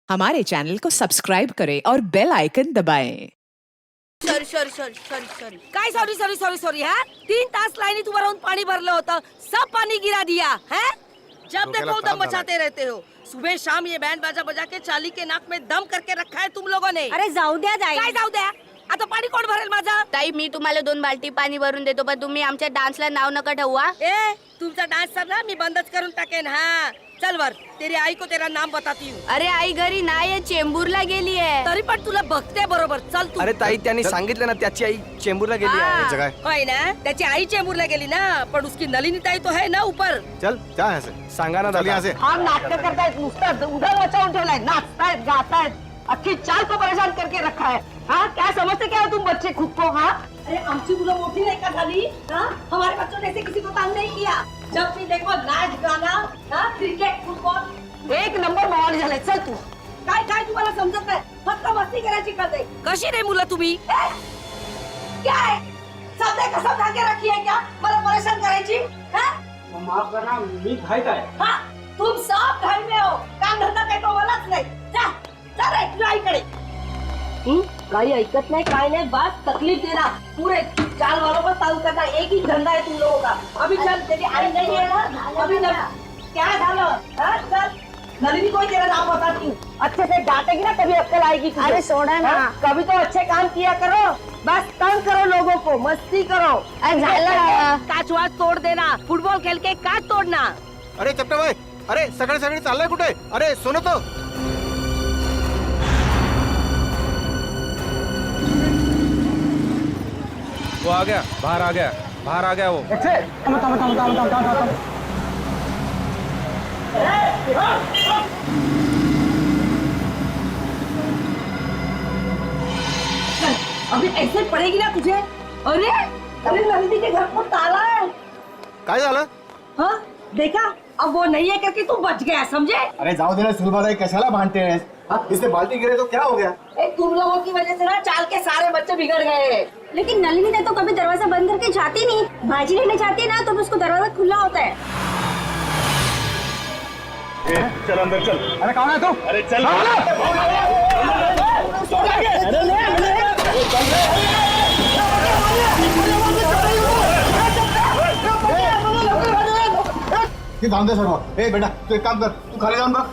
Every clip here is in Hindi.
हमारे चैनल को सब्सक्राइब करें और बेल आइकन दबाएं। सॉरी काय सॉरी हा 3 तास लाईनीत उभं राहून पाणी भरलं होतं, सब पानी गिरा दिया है। जब देखो उधम मचाते रहते हो। सुबह शाम ये बैंड बाजा बजा के चाली के नाक में दम करके रखा है तुम लोगों ने। अरे जाऊ द्या काय जाऊ द्या, आता पाणी कोण भरेल माझं? ताई मी तुम्हाला 2 बाल्टी पाणी भरून देतो, पण तुम्ही आमच्या डान्सला नाव नका ठेवू। ए तुमचा डान्स सर ना मी बंदच करून टाकेन। हाँ चल वर, तेरी आई को तेरा नाम बताती हूँ। अरे आई घरी नाही, चेंबूरला गेली आहे। तरी पण तुला बघते बरोबर, चल तू। अरे ताई त्यांनी सांगितलं ना त्याची आई चेंबूरला गेली आहे. हाँ, होय ना, त्याची आई चेंबूरला गेली ना, पण उसकी नलिनी ताई तो है ना ऊपर। चल क्या है से सांगा ना दादा. हा नाटक करतायत, नुसतं उधर मचावून ठेवलाय, नाचतायत गातायत, अच्छी चाल को परेशान करके रखा है। हाँ क्या समझते क्या हो तुम बच्चे खुद को? हाँ अरे आमची मुलं मोठी नाही का झाली? हाँ हमारे बच्चों ने ऐसे किसी को तंग नहीं किया। जब भी देखो नाच गाना, हाँ क्रिकेट फुटबॉल, एक नंबर माहोल झालाय। चल तू, काय काय तुम्हाला समजत नाही, फक्त मस्ती करायची कळते। कशी रे मुलं तुम्ही? क्या है सबने कसम खा के रखी है क्या मला परेशान करायची? हाँ माफ करना मी घाई काय. हाँ तुम सब घर में हो, काम धंदा काही तो मलाच नाही। जा जा रे तुझ्या आईकडे। काही ऐकत नाही, काय नाही, बस तकलीफ देना पूरे चाल वालों को तंग करना, एक ही धंधा है तुम लोगों का। अभी चल, तेरी आई नहीं है ना, अभी ना क्या झालं? हाँ चल, नलिनी को तेरा नाम बताती हूँ, अच्छे से डांटेगी ना तभी अक्कल आएगी तुझे। अरे सोडा ना, कभी तो अच्छे काम किया करो, बस तंग करो लोगों को, मस्ती करो। काच वाच तोड़ देना, फुटबॉल खेल के काच तोड़ना। अरे चपटे भाई, अरे सगळे सगळे चाललंय कुठे? अरे सुनो तो. वो आ गया, बाहर आ गया, बाहर आ गया वो. अभी ऐसे पड़ेगी ना तुझे। अरे अरे नंदी के घर पर ताला है। काय झालं? हाँ देखा, अब वो नहीं है करके तू बच गया, समझे? अरे जाओ दे ना सुलभाताई, कशाला भांडते हैं? इससे बाल्टी गिरे तो क्या हो गया? तुम लोगों की वजह से ना चाल के सारे बच्चे बिगड़ गए। लेकिन नलिनी ने तो कभी दरवाजा बंद करके जाती नहीं, भाजी लेने जाती है ना तो उसको दरवाजा खुला होता है। चल अंदर चल. अरे कौन है तू? अरे चल. जाऊन दे सर्व. ए बेटा तू एक काम कर, तू खाली जाऊन बघ,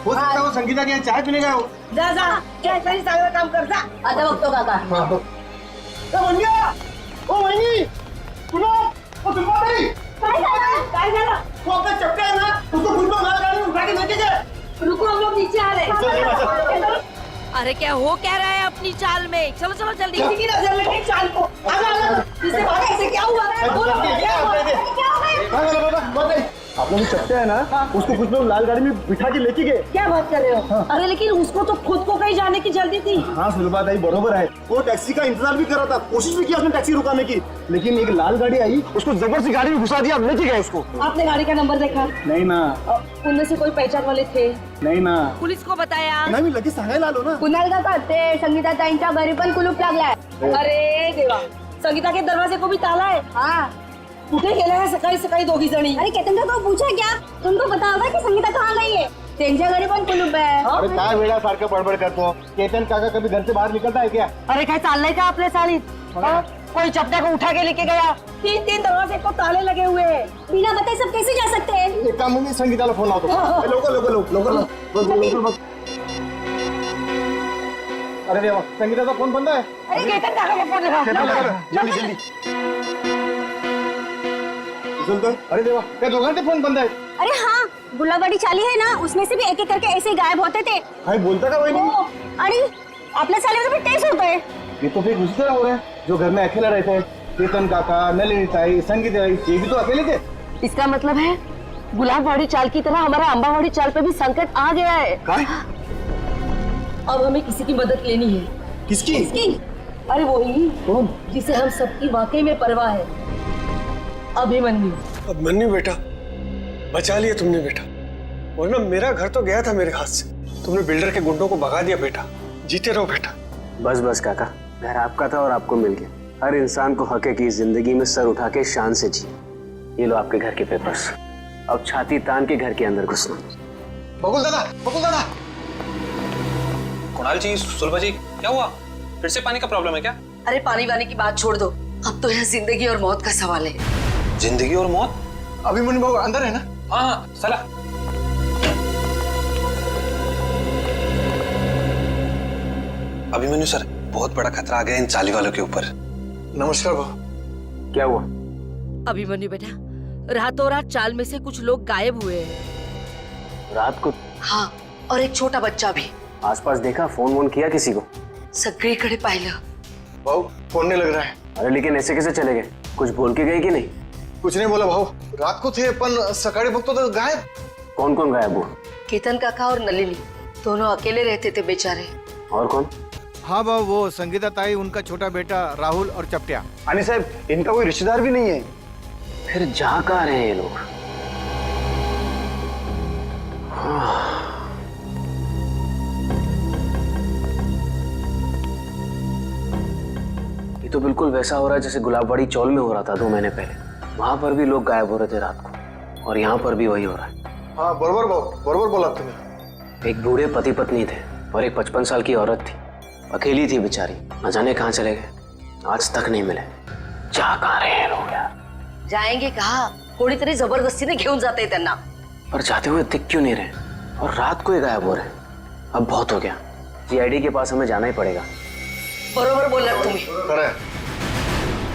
हो सकता है वो संगीता की यहाँ चाय पीने गया हो. जा जा, क्या तरी चांगलं काम कर जा। आता बघतो काका. वहिनी तुला सुलभाताई काय झालं? वो आपका चपटे है ना, उसको फुटबॉल मार गाड़ी में उठा के लेके गए. रुको, हम लोग नीचे आ रहे चल, हैं। अरे क्या हो क्या रहा है अपनी चाल में? चलो चलो जल्दी, किसी की नजर लगे चाल को। आजा आजा, इससे भागा, ऐसे क्या हुआ? बोलो क्या हुआ? क्या हो गया? आप लोग चपटे है ना, उसको कुछ लोग लाल गाड़ी में बिठा के लेके गए. क्या बात कर रहे हो? अरे लेकिन उसको तो खुद को कहीं जाने की जल्दी थी। हाँ सुलभाताई बरोबर है, वो टैक्सी का इंतजार भी कर रहा था, कोशिश भी की उसने टैक्सी रुकाने की, लेकिन एक लाल गाड़ी आई, उसको जबरदस्ती गाड़ी में घुसा दिया, लेके गए उसको. आपने गाड़ी का नंबर देखा? नहीं ना. उनमें से कोई पहचान वाले थे? नहीं ना. पुलिस को बताया? नाही मी लगेच सांगायला आलो ना. कुणाल काका ते संगीता ताईंच्या घरी पण कुलूप लागलाय. अरे देवा, संगीता के दरवाजे को भी ताला है? हाँ. कुठे गेल्या है सकाळी सकाळी दोघी जणी? अरे केतन काका को पूछा क्या? तुमको पता होगा कि संगीता कहाँ गई है? त्यांच्या घरी पण कुलूप है. अरे काय वेळासारखं बडबड करतो. केतन काका कभी घर से बाहर निकलता है क्या? अरे काय चाललंय का आपल्या सालीत? कोई चपटा को उठा के लेके गया, 3 दरवाजे को ताले लगे हुए हैं। बिना बताए सब कैसे जा सकते हैं? एक काम मी संगीताला फोन लावतो. लवकर बघ. अरे देवा, संगीताचा फोन बंद आहे. अरे केतन काका को फोन लगा. जल्दी. अरे देवा, त्या दोघांचे फोन बंद आहेत. अरे हाँ, गुलाबड़ी चाली है ना, उसमें से भी एक एक करके ऐसे ही गायब होते थे. काय बोलता का वहिनी? अरे आपल्या चालीवर भी टेस्ट होता है. ये तो फिर उसी तरह हो रहा है जो घर में अकेला रहते हैं. केतन काका, नलिनी ताई, संगीता ताई, ये भी तो अकेले थे. इसका मतलब है गुलाबवाड़ी चाल की तरह हमारा अम्बावाड़ी चाल पे भी संकट आ गया है। काय? अब हमें किसी की मदद लेनी है। किसकी? अरे वही कौन? जिसे हम सबकी वाकई में परवाह है, अभिमन्यु। अभिमन्यु बेटा, बचा लिया तुमने बेटा, वरना मेरा घर तो गया था मेरे हाथ से. तुमने बिल्डर के गुंडों को भगा दिया बेटा. जीते रहो बेटा. बस बस काका, घर आपका था और आपको मिल गया. हर इंसान को हक है कि जिंदगी में सर उठा के शान से जिए. ये लो आपके घर के पेपर्स. अब छाती तान के घर के अंदर घुसना. बकुल दादा. लाल जी, सुलभा जी, क्या हुआ? फिर से पानी का प्रॉब्लम है क्या? अरे पानी वानी की बात छोड़ दो, अब तो यहाँ जिंदगी और मौत का सवाल है। जिंदगी और मौत? अभिमन्यु बाबू अंदर है ना? हाँ, चला। अभिमन्यु सर, बहुत बड़ा खतरा आ गया इन चाली वालों के ऊपर। नमस्कार बाबू। क्या हुआ? अभिमन्यु बेटा, रातों रात चाल में से कुछ लोग गायब हुए हैं। रात को? हाँ, और एक छोटा बच्चा भी। आसपास देखा, फोन वोन किया किसी को? सगळीकडे पाहिलं। भाऊ फोन नहीं लग रहा है। अरे लेकिन ऐसे कैसे चले गए? कुछ बोल के गए कि नहीं? कुछ नहीं बोला भाऊ, रात को थे पण सकाळी बघतो तो गायब। कौन कौन गायब हुआ? केतन काका और नलिनी दोनों अकेले रहते थे बेचारे। और कौन? हाँ बाबू, वो संगीता ताई, उनका छोटा बेटा राहुल और चपटिया। आणि साहब इनका कोई रिश्तेदार भी नहीं है। फिर जा कहाँ रहे हैं ये लोग? ये तो बिल्कुल वैसा हो रहा है जैसे गुलाबबाड़ी चौल में हो रहा था 2 महीने पहले। वहां पर भी लोग गायब हो रहे थे रात को, और यहाँ पर भी वही हो रहा है। हाँ बरोबर भाऊ, बरोबर बोला तुम्हें। एक बूढ़े पति पत्नी थे और एक 55 साल की औरत थी। अकेली थी बेचारी, न जाने कहाँ चले गए, आज तक नहीं मिले। जा कहाँ रहे हैं लोग यार? जाएंगे कहा? कोणीतरी जबरदस्तीने घेऊन जाते त्यांना। पर जाते हुए दिख क्यों नहीं रहे, और रात को ही गायब हो रहे हैं? अब बहुत हो गया, जीआईडी के पास हमें जाना ही पड़ेगा। बरोबर बोला तुम्ही। खरं है।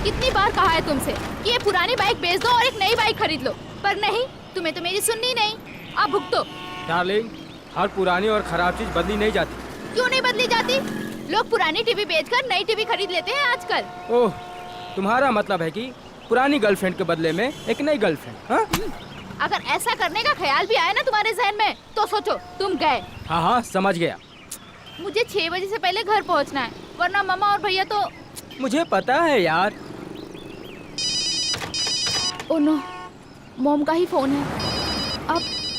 कितनी बार कहा है तुमसे कि ये पुरानी बाइक बेच दो और एक नई बाइक खरीद लो, पर नहीं, तुम्हें तो मेरी सुननी नहीं। आप भुगतो। डार्लिंग, हर पुरानी और खराब चीज बदली नहीं जाती। क्यों नहीं बदली जाती? लोग पुरानी टीवी बेचकर नई टीवी खरीद लेते हैं आजकल। ओह, तुम्हारा मतलब है कि पुरानी गर्लफ्रेंड के बदले में एक नई गर्लफ्रेंड? हाँ? अगर ऐसा करने का ख्याल भी आया ना तुम्हारे जहन में, तो सोचो तुम गए। हाँ हाँ, समझ गया। मुझे 6 बजे से पहले घर पहुंचना है, वरना मामा और भैया तो। मुझे पता है यार। ओह नो, मॉम का ही फोन है।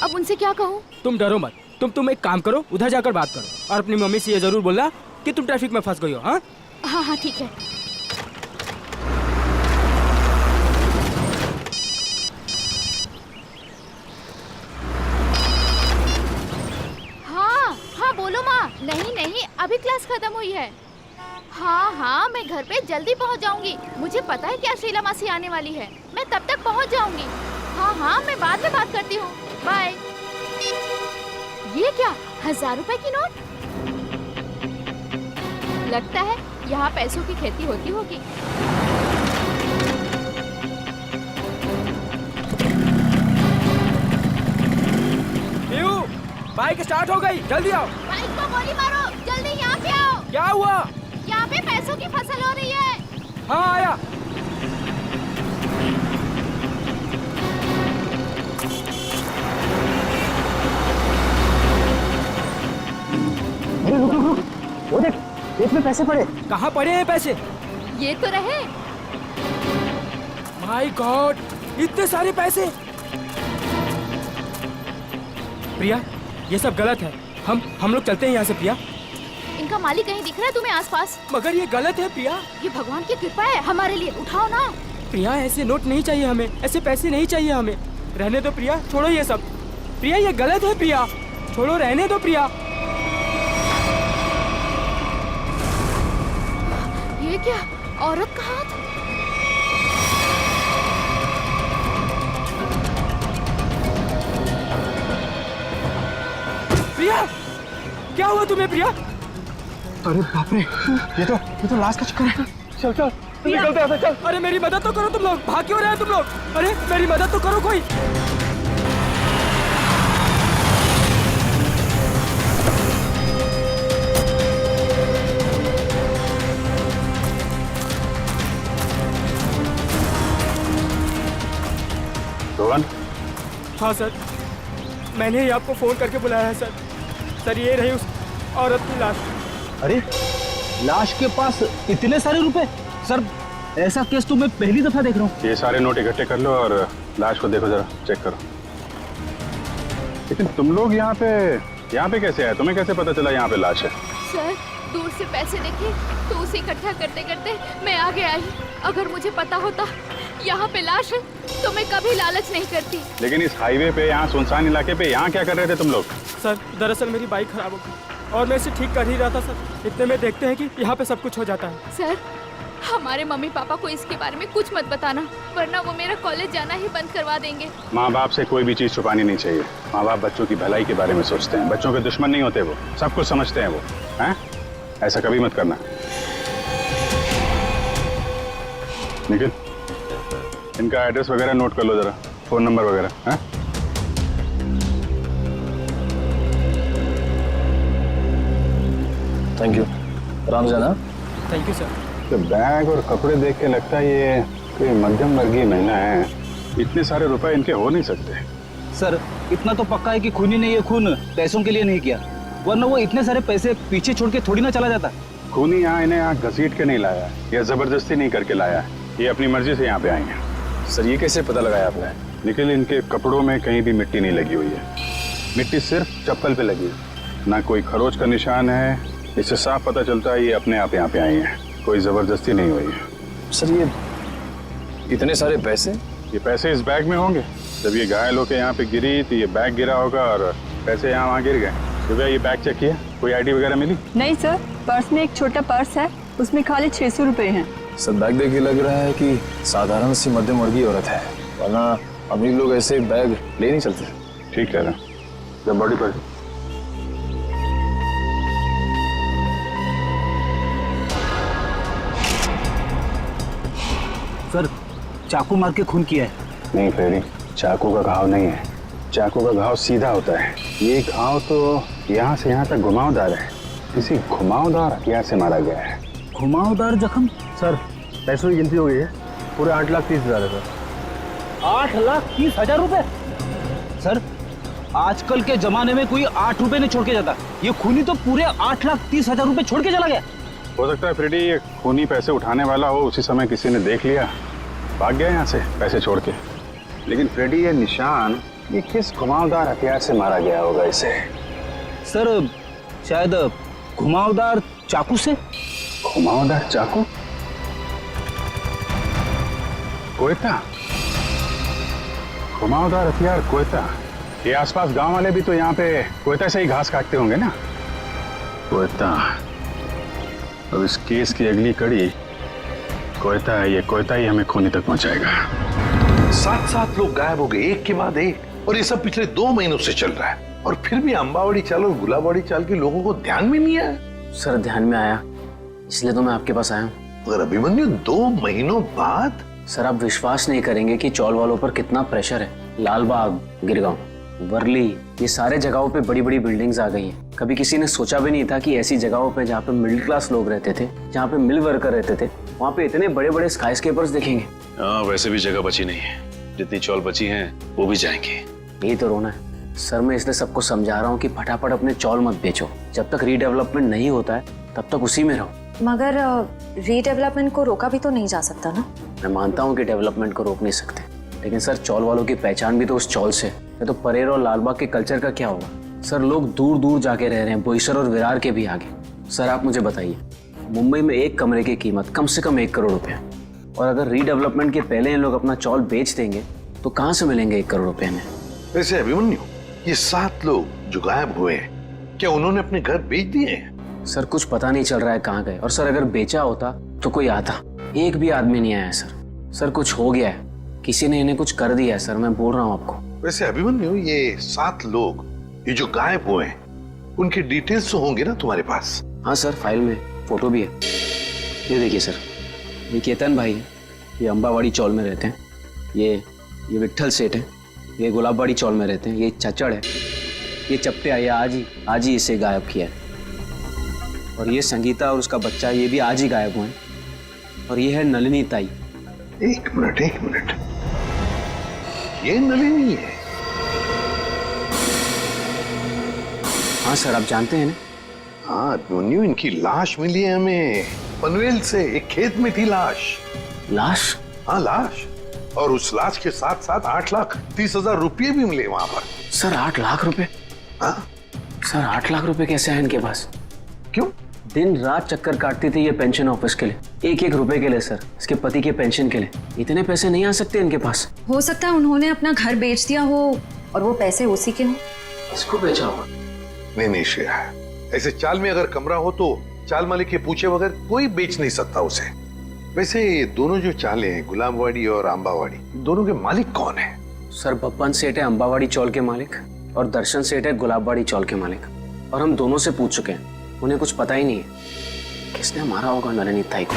अब उनसे क्या कहूँ? तुम डरो मत, तुम एक काम करो, उधर जाकर बात करो और अपनी मम्मी से ये जरूर बोलना कि तुम ट्रैफिक में फंस गई हो। हाँ हाँ हाँ ठीक है। हाँ हाँ बोलो माँ। नहीं नहीं, अभी क्लास खत्म हुई है। हाँ हाँ, मैं घर पे जल्दी पहुँच जाऊंगी। मुझे पता है कि आज शीला मासी आने वाली है, मैं तब तक पहुँच जाऊंगी। हाँ हाँ, मैं बाद में बात करती हूँ, बाय। ये क्या, 1000 रुपए की नोट? लगता है यहाँ पैसों की खेती होती होगी। बाइक स्टार्ट हो गई, जल्दी आओ। बाइक को गोली मारो, जल्दी यहाँ पे आओ। क्या हुआ? यहाँ पे पैसों की फसल हो रही है। हाँ आया। अरे रुक रुक रुक, वो देख, इसमें पैसे पड़े। कहाँ पड़े हैं पैसे? ये तो रहे। माय गॉड, इतने सारे पैसे। प्रिया, ये सब गलत है। हम लोग चलते हैं यहाँ से प्रिया। इनका मालिक कहीं दिख रहा है तुम्हें आसपास? मगर ये गलत है प्रिया। ये भगवान की कृपा है हमारे लिए, उठाओ ना। प्रिया, ऐसे नोट नहीं चाहिए हमें, ऐसे पैसे नहीं चाहिए हमें। रहने दो प्रिया, छोड़ो ये सब। प्रिया, ये गलत है प्रिया, छोड़ो, रहने दो प्रिया। ये क्या, औरत का हाथ? प्रिया, क्या हुआ तुम्हें प्रिया? अरे बाप रे, ये तो लाश का चक्कर है। चल चल निकलते हैं, चल। अरे मेरी मदद तो करो तुम लोग, भाग क्यों रहे हो तुम लोग? अरे मेरी मदद तो करो कोई। रोहन? हाँ सर, मैंने ही आपको फोन करके बुलाया है सर। सर, ये रही उस औरत की लाश। अरे लाश के पास इतने सारे रुपए? सर, ऐसा केस तो मैं पहली दफा देख रहा हूँ। ये सारे नोट इकट्ठे कर लो और लाश को देखो, जरा चेक करो। लेकिन तुम लोग यहाँ पे कैसे आए? तुम्हें कैसे पता चला यहाँ पे लाश है? सर, दूर से पैसे देखे तो उसे इकट्ठा करते करते मैं आगे आई। अगर मुझे पता होता यहाँ पे लाश है तो मैं कभी लालच नहीं करती। लेकिन इस हाईवे पे, यहाँ सुनसान इलाके पे, यहाँ क्या कर रहे थे तुम लोग? सर, दरअसल मेरी बाइक खराब हो गई, और मैं इसे ठीक कर ही रहा था सर। इतने में देखते हैं कि यहाँ पे सब कुछ हो जाता है। सर, हमारे मम्मी पापा को इसके बारे में कुछ मत बताना, वरना वो मेरा कॉलेज जाना ही बंद करवा देंगे। माँ बाप से कोई भी चीज छुपानी नहीं चाहिए। माँ बाप बच्चों की भलाई के बारे में सोचते हैं, बच्चों के दुश्मन नहीं होते, वो सब कुछ समझते हैं वो। हैं? ऐसा कभी मत करना। निखिल, इनका एड्रेस वगैरह नोट कर लो जरा, फोन नंबर वगैरह। हैं? Thank you. आराम से ना। Thank you sir. तो बैग और कपड़े देख के लगता है ये कोई मध्यम वर्गीय महिला है। इतने सारे रुपए इनके हो नहीं सकते। सर, इतना तो पक्का है कि खूनी ने ये खून पैसों के लिए नहीं किया, वरना वो इतने सारे पैसे पीछे छोड़ के थोड़ी ना चला जाता। खूनी यहाँ इन्हें यहाँ घसीट के नहीं लाया या जबरदस्ती नहीं करके लाया, ये अपनी मर्जी से यहाँ पे आई हैं। सर, ये कैसे पता लगाया आपने? निखिल, इनके कपड़ों में कहीं भी मिट्टी नहीं लगी हुई है। मिट्टी सिर्फ चप्पल पे लगी है, ना कोई खरोच का निशान है। इससे साफ पता चलता है ये अपने आप यहाँ पे आई हैं, कोई जबरदस्ती नहीं हुई है। सर, ये इतने सारे पैसे? ये पैसे इस बैग में होंगे। जब ये घायल होकर यहाँ पे गिरी तो ये बैग गिरा होगा और पैसे यहाँ वहाँ गिर गए। तो भैया ये बैग चेक किया, कोई आईडी वगैरह मिली? नहीं सर, पर्स में एक छोटा पर्स है, उसमें खाली 600 रुपए हैं। सर, बैग देख के लग रहा है कि साधारण सी मध्यम वर्गीय औरत है, वरना अमीर लोग ऐसे बैग ले नहीं चलते। ठीक कह रहा, जब बॉडी पर। सर, चाकू मार के खून किया है। नहीं फ्रेडी, चाकू का घाव नहीं है, चाकू का घाव सीधा होता है। ये घाव तो यहाँ से यहाँ तक घुमावदार है, किसी घुमावदार हथियार से मारा गया है। घुमावदार जख्म? सर, पैसों की गिनती हो गई है, पूरे 8,30,000 है सर। 8,30,000 रुपए? सर, आजकल के जमाने में कोई 8 रुपए नहीं छोड़ के जाता, ये खूनी तो पूरे 8,30,000 रुपए छोड़ के चला गया। हो सकता है फ्रेडी ये खूनी पैसे उठाने वाला हो, उसी समय किसी ने देख लिया, भाग गया यहाँ से पैसे छोड़ के। लेकिन फ्रेडी ये निशान, ये किस घुमावदार हथियार से मारा गया होगा इसे? सर, शायद घुमावदार चाकू से। घुमावदार चाकू? कोयता? घुमावदार हथियार कोयता? ये आसपास गांव वाले भी तो यहाँ पे कोयता से ही घास काटते होंगे ना। कोयता। अब इस केस की अगली कड़ी कोयता है, ये कोयता ही हमें खूनी तक पहुंचाएगा। 7 लोग गायब हो गए, एक के बाद एक, और ये सब पिछले 2 महीनों से चल रहा है, और फिर भी अंबावाड़ी चाल और गुलाबवाड़ी चाल के लोगों को ध्यान में नहीं आया। सर, ध्यान में आया, इसलिए तो मैं आपके पास आया हूँ। मगर अभिमन्यु, 2 महीनों बाद? सर, आप विश्वास नहीं करेंगे कि चौल वालों पर कितना प्रेशर है। लालबाग, गिरगांव, वर्ली, ये सारे जगहों पे बड़ी बड़ी बिल्डिंग्स आ गई हैं। कभी किसी ने सोचा भी नहीं था कि ऐसी जगहों पे जहाँ पे मिडिल क्लास लोग रहते थे, जहाँ पे मिल वर्कर रहते थे, वहाँ पे इतने बड़े बड़े स्काईस्केपर्स देखेंगे। हाँ, वैसे भी जगह बची नहीं है, जितनी चौल बची हैं वो भी जाएंगे। यही तो रोना है सर। मैं इसलिए सबको समझा रहा हूँ कि फटाफट अपने चौल मत बेचो, जब तक रीडेवलपमेंट नहीं होता है तब तक उसी में रहो। मगर रीडेवलपमेंट को रोका भी तो नहीं जा सकता ना। मैं मानता हूँ कि डेवलपमेंट को रोक नहीं सकते, लेकिन सर चौल वालों की पहचान भी तो उस चौल से है। तो परेर और लालबाग के कल्चर का क्या होगा? सर, लोग दूर दूर जाके रह रहे हैं, बोईसर और विरार के भी आगे। सर, आप मुझे बताइए, मुंबई में एक कमरे की कीमत कम से कम 1 करोड़ रुपए है, और अगर रीडेवलपमेंट के पहले इन लोग अपना चौल बेच देंगे तो कहाँ से मिलेंगे 1 करोड़ रुपए में? वैसे अभिमन्यु, ये 7 लोग जो गायब हुए हैं, क्या उन्होंने अपने घर बेच दिए हैं? सर, कुछ पता नहीं चल रहा है कहाँ गए, और सर अगर बेचा होता तो कोई आता। एक भी आदमी नहीं आया सर। सर, कुछ हो गया है, किसी ने इन्हें कुछ कर दिया है सर, मैं बोल रहा हूँ आपको। वैसे अभिमन्यु, ये 7 लोग ये जो गायब हुए हैं, उनके डिटेल्स तो होंगे ना तुम्हारे पास? हाँ सर, फाइल में फोटो भी है। ये देखिए सर, ये केतन भाई है, ये अंबावाड़ी चौल में रहते हैं। ये विट्ठल सेठ है, ये गुलाबवाड़ी चौल में रहते हैं। ये चचड़ है, ये चपटे आया आज ही इसे गायब किया है। और ये संगीता और उसका बच्चा, ये भी आज ही गायब हुए हैं। और ये है नलिनी ताई। एक मिनट, ये नलिनी है? हाँ सर, आप जानते हैं ना? हाँ अभिमन्यु, इनकी लाश मिली है हमें पनवेल से, एक खेत में थी लाश। लाश? हाँ, लाश। और उस लाश के साथ साथ 8,30,000 रुपये भी मिले वहां पर। सर, 8 लाख रुपए? हाँ सर, 8 लाख रुपए कैसे हैं इनके पास? क्यों? दिन रात चक्कर काटती थी ये पेंशन ऑफिस के लिए, 1-1 रुपए के लिए सर, इसके पति के पेंशन के लिए। इतने पैसे नहीं आ सकते इनके पास। हो सकता है उन्होंने अपना घर बेच दिया हो और वो पैसे उसी के हों। इसको बेचा होगा? नहीं श्रेया, ऐसे चाल में अगर कमरा हो तो चाल मालिक के पूछे बगैर कोई बेच नहीं सकता उसे। वैसे दोनों जो चालें हैं, गुलाबवाड़ी और अंबावाड़ी, दोनों के मालिक कौन है? सर बप्पन सेठ है अंबावाड़ी चौल के मालिक और दर्शन सेठ है गुलाबवाड़ी चौल के मालिक। और हम दोनों से पूछ चुके हैं, उन्हें कुछ पता ही नहीं है किसने मारा होगा नलिनी ताई को।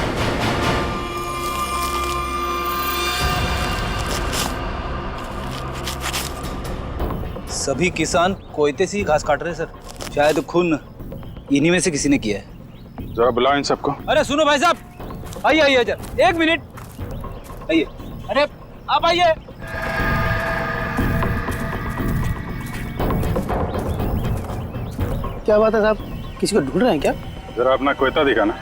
सभी किसान कोयते से ही घास काट रहे हैं सर। शायद खून इन्हीं में से किसी ने किया है। जरा बुलाओ इन सबको। अरे सुनो भाई साहब, आइए आइए जरा, एक मिनट आइए। अरे आप आइए। क्या बात है साहब, किसी को ढूंढ रहे हैं क्या? जरा अपना कोयता दिखाना।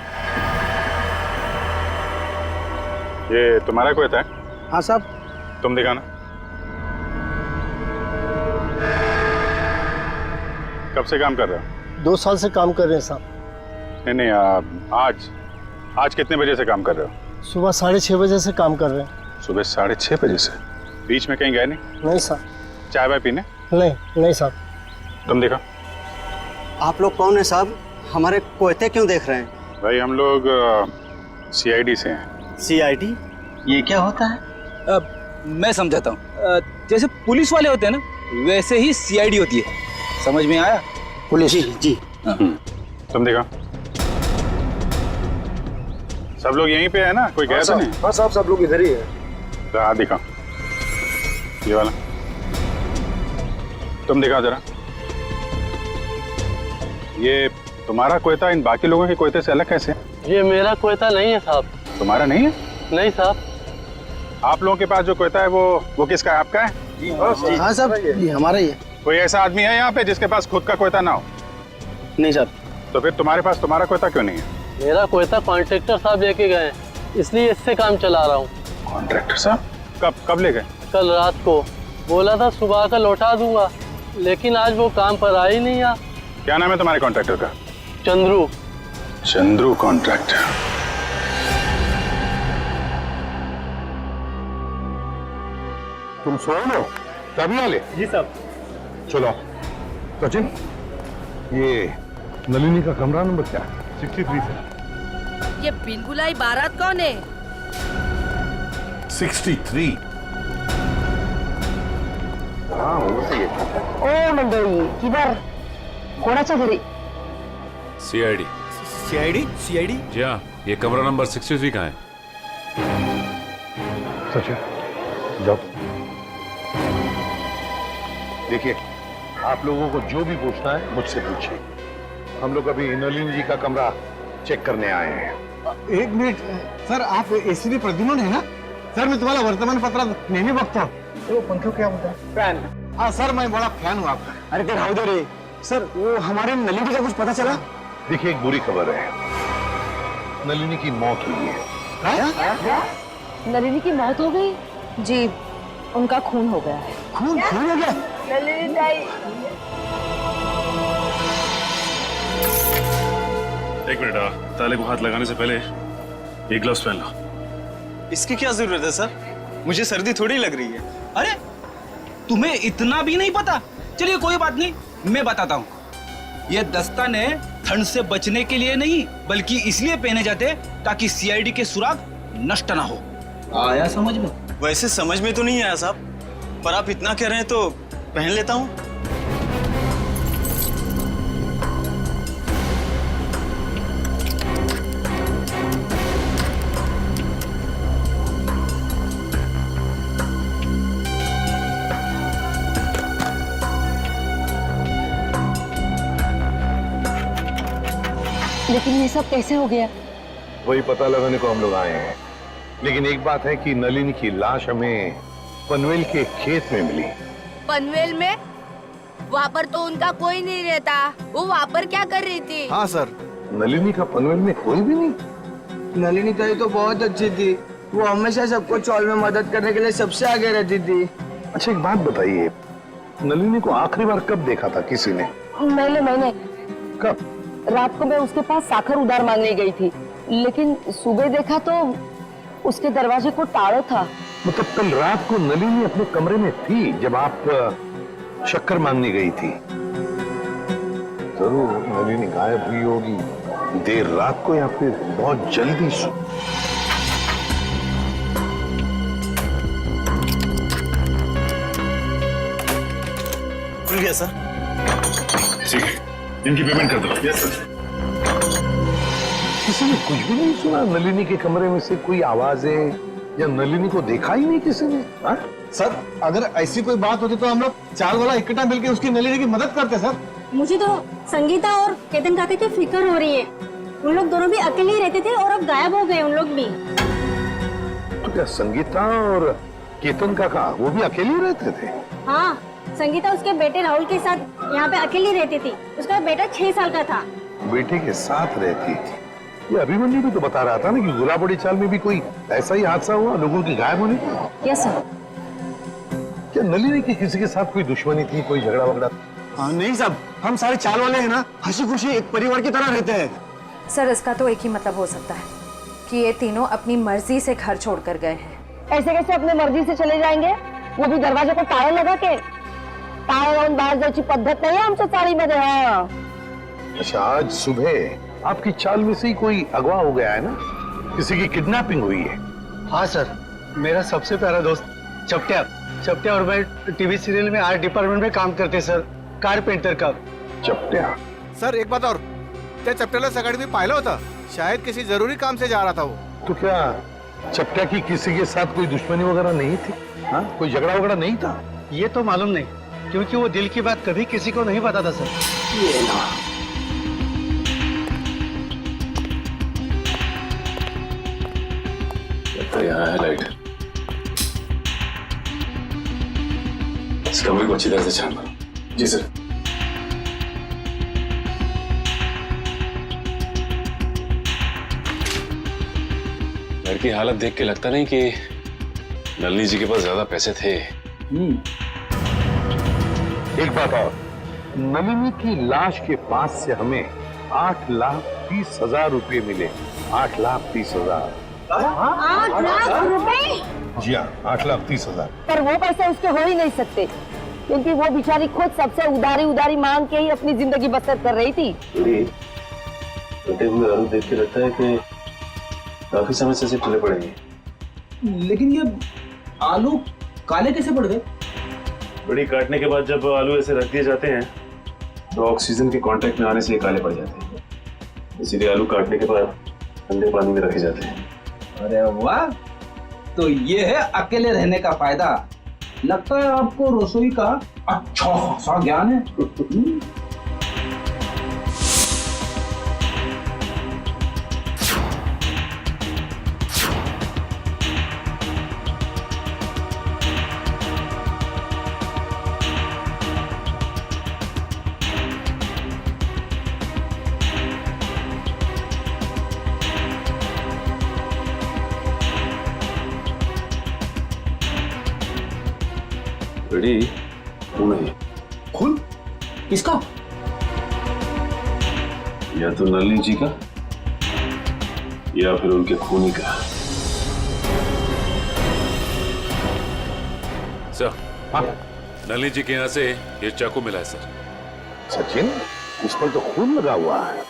ये तुम्हारा कोयता है? हाँ साहब। तुम दिखाना। कब से काम कर रहे हो? 2 साल से काम कर रहे हैं साहब। नहीं, आज कितने बजे से काम कर रहे हो? सुबह 6:30 बजे से काम कर रहे हैं। सुबह 6:30 बजे से? बीच में कहीं गए नहीं? नहीं साहब। चाय वाय पीने? नहीं साहब। तुम देखो। आप लोग कौन है साहब? हमारे कोयते क्यों देख रहे हैं? भाई हम लोग CID से हैं। CID? ये क्या होता है? मैं समझाता हूँ। जैसे पुलिस वाले होते हैं ना, वैसे ही CID होती है। समझ में आया? पुलिस? जी। तुम देखो। सब लोग यहीं पे है ना? कोई गया तो नहीं? हाँ साहब, सब लोग इधर ही है। तो हाँ दिखाओ, ये वाला तुम दिखाओ जरा। ये तुम्हारा कोयता इन बाकी लोगों के कोयते से अलग कैसे? ये मेरा कोयता नहीं है साहब। तुम्हारा नहीं है? नहीं साहब। आप लोगों के पास जो कोयता है वो किसका है? आपका है? हाँ साहब, ये हमारा ही है। कोई ऐसा आदमी है यहाँ पे जिसके पास खुद का कोयता ना हो? नहीं साहब। तो फिर तुम्हारे पास तुम्हारा कोयता क्यों नहीं है? मेरा कोयता कॉन्ट्रैक्टर साहब लेके गए, इसलिए इससे काम चला रहा हूँ। कॉन्ट्रैक्टर साहब? कब ले गए? कल रात को। बोला था सुबह का लौटा दूंगा, लेकिन आज वो काम पर आ ही नहीं। क्या नाम है तुम्हारे कॉन्ट्रैक्टर का? चंद्रू। चंद्रू कॉन्ट्रैक्टर। तुम सोए ना तभी वाले? जी साहब। चलो सचिन, ये नलिनी का कमरा नंबर क्या है? 63 से। ये बिलगुलाई बारात कौन है? 63। हाँ वो सही है। ओ मंडळी, किधर? कोणाच्या घरी? CID। CID? जी हाँ, ये कमरा नंबर 63 का है। सचिन जाओ। देखिए, आप लोगों को जो भी पूछना है मुझसे पूछिए। हम लोग अभी नलिनी जी का कमरा चेक करने आए हैं। 1 मिनिट सर, आप ACP प्रद्युम्न है ना? सर मैं तुम्हाला वर्तमानपत्रात नेहमी बघतो। वो पंखा क्या होता है? फैन। हाँ सर, मैं बड़ा फैन हूँ आपका। अरे ते राहू दे रे सर, वो हमारे नलिनी का कुछ पता चला? देखिए, एक बुरी खबर है, नलिनी की मौत हुई है। नलिनी की मौत हो गई? जी, उनका खून हो गया है। खून हो गया? नलिनी ताई। एक मिनट, ताले को हाथ लगाने से पहले ये ग्लव्स पहन लो। इसकी क्या जरूरत है सर? मुझे सर्दी थोड़ी लग रही है। अरे तुम्हें इतना भी नहीं पता? चलिए कोई बात नहीं, मैं बताता हूँ। ये दस्ताने ठंड से बचने के लिए नहीं, बल्कि इसलिए पहने जाते ताकि CID के सुराग नष्ट ना हो। आया समझ में? वैसे समझ में तो नहीं आया साहब, पर आप इतना कह रहे हैं तो पहन लेता हूँ। लेकिन ये सब कैसे हो गया? वही पता लगाने को हम लोग आए हैं। लेकिन एक बात है कि नलिनी की लाश हमें पनवेल के खेत में मिली। पनवेल में? वहाँ पर तो उनका कोई नहीं रहता। वो वहाँ पर क्या कर रही थी? हाँ सर। नलिनी का पनवेल में कोई भी नहीं? नलिनी ताई तो बहुत अच्छी थी, वो हमेशा सबको चौल में मदद करने के लिए सबसे आगे रहती थी। अच्छा एक बात बताइए, नलिनी को आखिरी बार कब देखा था किसी ने? मैंने। कब? रात को मैं उसके पास साखर उधार मांगने गई थी, लेकिन सुबह देखा तो उसके दरवाजे को ताला था। मतलब कल रात को नलिनी अपने कमरे में थी जब आप शक्कर मांगने गई थी? जरूर नलिनी गायब हुई होगी, देर रात को या फिर बहुत जल्दी खुल गया सर। ठीक है, इनकी पेमेंट कर दो। Yes sir. किसी ने कुछ भी नहीं सुना? नलिनी के कमरे में से कोई आवाजें या नलिनी को देखा ही नहीं किसी ने? हाँ? सर अगर ऐसी कोई बात होती तो हम लोग 4 वाला इकट्ठा मिलकर उसकी नलिनी की मदद करते सर। मुझे तो संगीता और केतन काका की फिक्र हो रही है। उन लोग दोनों भी अकेले ही रहते थे और अब गायब हो गए उन लोग भी। तो क्या संगीता और केतन काका वो भी अकेले ही रहते थे? हाँ, संगीता उसके बेटे राहुल के साथ यहाँ पे अकेली रहती थी। उसका बेटा 6 साल का था। बेटे के साथ रहती थी। ये अभिमन्यु भी तो बता रहा था ना कि गुलाबड़ी चाल में भी कोई ऐसा ही हादसा हुआ लोगों की गायब होने का। Yes sir. क्या नलिनी की किसी के साथ कोई दुश्मनी थी, कोई झगड़ा वगड़ा? नहीं साहब, हम सारे चाल वाले हैं ना, हंसी खुशी एक परिवार की तरह रहते हैं। सर इसका तो एक ही मतलब हो सकता है कि ये तीनों अपनी मर्जी से घर छोड़कर गए हैं। ऐसे कैसे अपने मर्जी से चले जाएंगे? वो भी दरवाजे को ताला लगा के। ताला लावून बाहेर जायची पद्धत नाही आमच्या चाळीमध्ये। हाँ। अच्छा, आज सुबह आपकी चाल में से ही कोई अगवा हो गया है ना? किसी की किडनैपिंग हुई है? हाँ सर, मेरा सबसे प्यारा दोस्त चपटिया और मैं टीवी सीरियल में आर्ट डिपार्टमेंट में काम करते सर, कारपेंटर का। चपटिया? सर एक बात और, त्या चपट्याला सकाळी मी पाहिलं होतं, शायद किसी जरूरी काम से जा रहा था वो। तो क्या चपटिया की किसी के साथ कोई दुश्मनी वगैरह नहीं थी? हाँ, कोई झगड़ा वगैरह नहीं था? ये तो मालूम नहीं, क्योंकि वो दिल की बात कभी किसी को नहीं बताता सर। ये ना। तो यहाँ है लाइट, इस कमरे को अच्छी तरह से छान लो। जी सर। घर की हालत देख के लगता नहीं कि नलिनी जी के पास ज्यादा पैसे थे। एक बात और, नलिनी की लाश के पास से हमें 8,30,000 रुपए मिले। 8,30,000। 8 लाख रुपए? जी हाँ, 8,30,000। पर वो पैसे उसके हो ही नहीं सकते, क्योंकि वो बेचारी खुद सबसे उधारी मांग के ही अपनी जिंदगी बसर कर रही थी। कटे हुए आलू देख के लगता है कि काफी समय से इसे खुले पड़ेंगे। लेकिन ये आलू काले कैसे पड़ गए? बड़ी काटने के बाद जब आलू ऐसे रख दिए जाते हैं तो ऑक्सीजन के कांटेक्ट में आने से ये काले पड़ जाते हैं, इसीलिए आलू काटने के बाद ठंडे पानी में रखे जाते हैं। अरे वाह, तो ये है अकेले रहने का फायदा। लगता है आपको रसोई का अच्छा खासा ज्ञान है। रेडी? खून है। खून? किसका? या तो नलिनी जी का या फिर उनके खूनी का। सर, नलिनी जी के यहाँ से ये चाकू मिला है सर। सचिन, इस पर तो खून लगा हुआ है।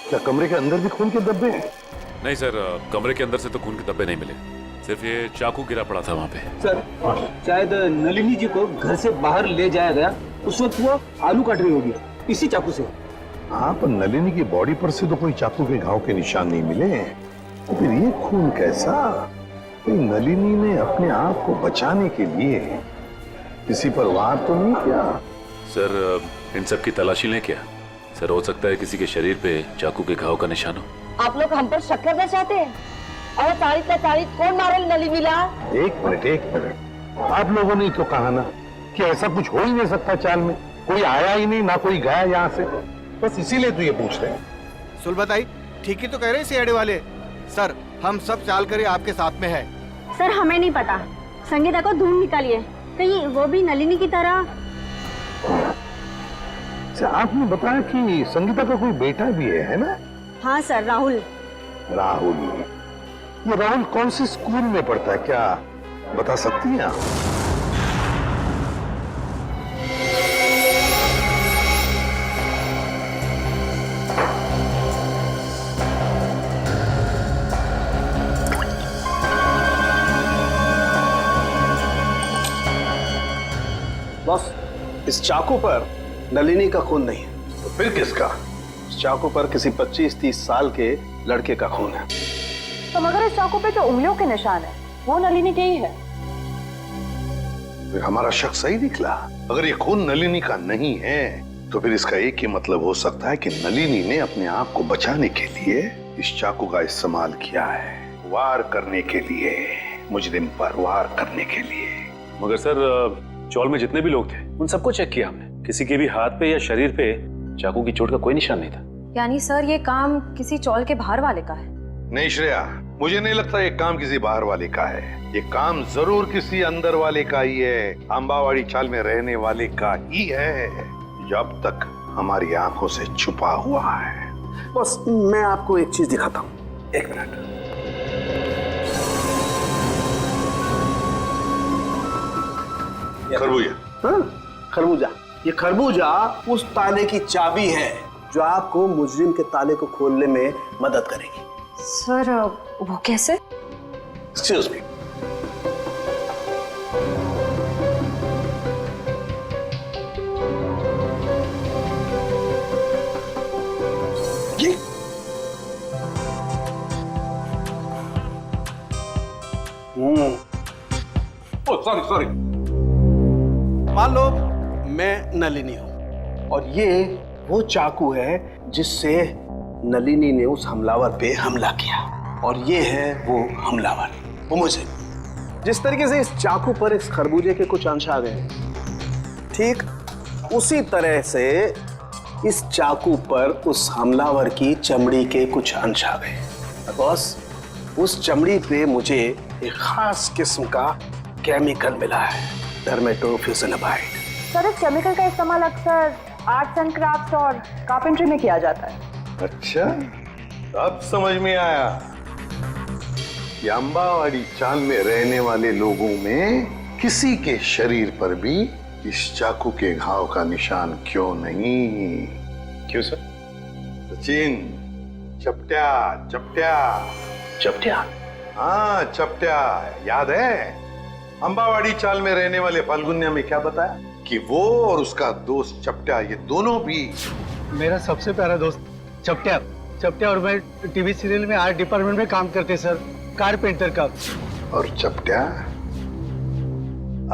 क्या कमरे के अंदर भी खून के धब्बे हैं? नहीं सर, कमरे के अंदर से तो खून के धब्बे नहीं मिले, सिर्फ ये चाकू गिरा पड़ा था वहाँ पे। सर, शायद नलिनी जी को घर से बाहर ले जाया गया, उस वक्त वो आलू काट रही होगी इसी चाकू से। हाँ, पर नलिनी की बॉडी पर से तो कोई चाकू के घाव के निशान नहीं मिले। तो फिर ये खून कैसा? कोई नलिनी ने अपने आप को बचाने के लिए किसी पर वार तो नहीं किया? सर, इन सब की तलाशी लें क्या? सर, हो सकता है किसी के शरीर पे चाकू के घाव का निशान हो। आप लोग हम पर शक करना चाहते हैं? और तारीख कौन मारेल नलिनीला? एक मिनट, आप लोगों ने तो कहा ना कि ऐसा कुछ हो ही नहीं सकता चाल में। कोई आया ही नहीं, ना कोई गया यहाँ से, बस इसीलिए तो ये पूछ रहे हैं। सुलभताई ठीक ही तो कह रहे हैं सीआईडी वाले। सर, हम सब चाल करें आपके साथ में है। सर हमें नहीं पता, संगीता को ढूंढ निकालिए, कहीं वो भी नलिनी की तरह। आपने बताया कि संगीता का कोई बेटा भी है ना? हाँ सर, राहुल। ये राहुल कौन से स्कूल में पढ़ता है, क्या बता सकती हैं आप? बॉस, इस चाकू पर नलिनी का खून नहीं है। तो फिर किसका? इस चाकू पर किसी 25-30 साल के लड़के का खून है। तो मगर इस चाकू पे जो उंगलियों के निशान है वो नलिनी के ही है। फिर हमारा शक सही निकला। अगर ये खून नलिनी का नहीं है तो फिर इसका एक ही मतलब हो सकता है कि नलिनी ने अपने आप को बचाने के लिए इस चाकू का इस्तेमाल किया है, वार करने के लिए, मुजरिम पर वार करने के लिए। मगर सर, चौल में जितने भी लोग थे उन सबको चेक किया हमने, किसी के भी हाथ पे या शरीर पे चाकू की चोट का कोई निशान नहीं था। यानी सर ये काम किसी चौल के बाहर वाले का है? नहीं श्रेया, मुझे नहीं लगता ये काम किसी बाहर वाले का है। ये काम जरूर किसी अंदर वाले का ही है, अंबावाड़ी चाल में रहने वाले का ही है, जो अब तक हमारी आंखों से छुपा हुआ है। बस मैं आपको एक चीज दिखाता हूँ, एक मिनट। खरबूजा। हाँ, खरबूजा। ये खरबूजा उस ताले की चाबी है जो आपको मुजरिम के ताले को खोलने में मदद करेगी। सर वो कैसे? Excuse me. ये सॉरी, मान लो मैं नलिनी हूं और ये वो चाकू है जिससे नलिनी ने उस हमलावर पे हमला किया, और ये है वो हमलावर, वो मुझे। जिस तरीके से इस चाकू पर इस खरबूजे के कुछ अंश आ गए, ठीक उसी तरह से इस चाकू पर उस हमलावर की चमड़ी के कुछ अंश आ गए। बॉस, उस चमड़ी पे मुझे एक खास किस्म का केमिकल मिला है, डर्मेटोफ्यूजिनामाइड। सर इस केमिकल का इस्तेमाल अक्सर आर्ट्स एंड क्राफ्ट्स और कारपेंट्री में किया जाता है। अच्छा, अब समझ में आया कि अंबावाड़ी चाल में रहने वाले लोगों में किसी के शरीर पर भी इस चाकू के घाव का निशान क्यों नहीं। क्यों सर? सचिन, चपट्या चपट्या चपट्या, हाँ चपट्या, याद है? अंबावाड़ी चाल में रहने वाले फाल्गुन्या में क्या बताया कि वो और उसका दोस्त चपट्या, ये दोनों भी मेरा सबसे प्यारा दोस्त चपट्या। चपट्या और मैं टीवी सीरियल में आर्ट डिपार्टमेंट में काम करते सर, कारपेंटर का। और चपट्या